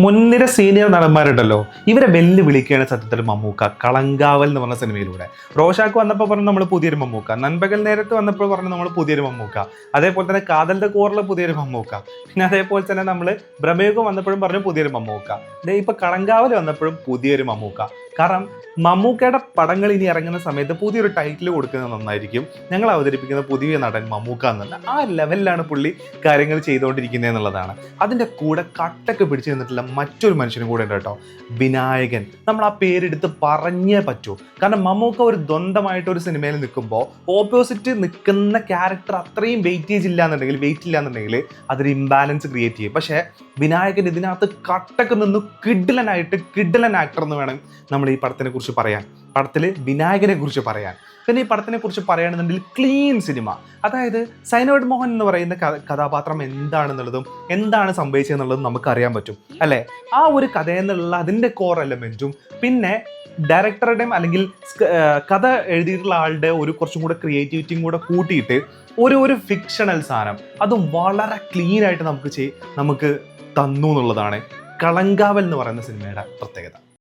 മുൻനിര സീനിയർ നടന്മാരുണ്ടല്ലോ, ഇവരെ വെല്ലുവിളിക്കുകയാണ് സത്യത്തിൽ മമ്മൂക്ക കളങ്കാവൽ എന്ന് പറഞ്ഞ സിനിമയിലൂടെ. റോഷാക്ക് വന്നപ്പോൾ പറഞ്ഞു നമ്മൾ പുതിയൊരു മമ്മൂക്ക, നൻപകൽ നേരത്ത് വന്നപ്പോൾ പറഞ്ഞു നമ്മൾ പുതിയൊരു മമ്മൂക്ക, അതേപോലെ തന്നെ കാതലിന്റെ കൂറിലെ പുതിയൊരു മമ്മൂക്ക, പിന്നെ അതേപോലെ തന്നെ നമ്മൾ ബ്രഹ്മയുഗം വന്നപ്പോഴും പറഞ്ഞു പുതിയൊരു മമ്മൂക്ക, ഇപ്പൊ കളങ്കാവൽ വന്നപ്പോഴും പുതിയൊരു മമ്മൂക്ക. കാരണം മമ്മൂക്കയുടെ പടങ്ങൾ ഇനി ഇറങ്ങുന്ന സമയത്ത് പുതിയൊരു ടൈറ്റിൽ കൊടുക്കുന്നത് നന്നായിരിക്കും. ഞങ്ങൾ അവതരിപ്പിക്കുന്ന പുതിയ നടൻ മമ്മൂക്ക എന്നല്ല, ആ ലെവലിലാണ് പുള്ളി കാര്യങ്ങൾ ചെയ്തുകൊണ്ടിരിക്കുന്നത് എന്നുള്ളതാണ്. അതിൻ്റെ കൂടെ കട്ടൊക്കെ പിടിച്ചു നിന്നിട്ടുള്ള മറ്റൊരു മനുഷ്യനും കൂടെ ഉണ്ട് കേട്ടോ, വിനായകൻ. നമ്മൾ ആ പേരെടുത്ത് പറഞ്ഞേ പറ്റൂ. കാരണം മമ്മൂക്ക ഒരു ദ്വന്ദ്മായിട്ട് ഒരു സിനിമയിൽ നിൽക്കുമ്പോൾ ഓപ്പോസിറ്റ് നിൽക്കുന്ന ക്യാരക്ടർ അത്രയും വെയിറ്റ് ഇല്ലാന്നുണ്ടെങ്കിൽ അതൊരു ഇംബാലൻസ് ക്രിയേറ്റ് ചെയ്യും. പക്ഷേ വിനായകൻ ഇതിനകത്ത് കട്ടൊക്കെ നിന്ന് കിഡിലൻ ആക്ടർ എന്ന് വേണം നമ്മൾ ഈ പടത്തിനെ കുറിച്ച് പറയാൻ, പടത്തിൽ വിനായകനെ കുറിച്ച് പറയാൻ. പിന്നെ ഈ പടത്തിനെ കുറിച്ച് പറയുകയാണെന്നുണ്ടെങ്കിൽ ക്ലീൻ സിനിമ. അതായത് സൈനോഡ് മോഹൻ എന്ന് പറയുന്ന കഥാപാത്രം എന്താണെന്നുള്ളതും എന്താണ് സംഭവിച്ചതെന്നുള്ളതും നമുക്ക് അറിയാൻ പറ്റും അല്ലേ. ആ ഒരു കഥയെന്നുള്ള അതിൻ്റെ കോർ എലമെൻറ്റും പിന്നെ ഡയറക്ടറുടെയും അല്ലെങ്കിൽ കഥ എഴുതിയിട്ടുള്ള ആളുടെ ഒരു കുറച്ചും കൂടെ ക്രിയേറ്റിവിറ്റിയും കൂടെ കൂട്ടിയിട്ട് ഒരു ഫിക്ഷണൽ സാധനം അതും വളരെ ക്ലീൻ ആയിട്ട് നമുക്ക് തന്നു എന്നുള്ളതാണ് കളങ്കാവൽ എന്ന് പറയുന്ന സിനിമയുടെ പ്രത്യേകത.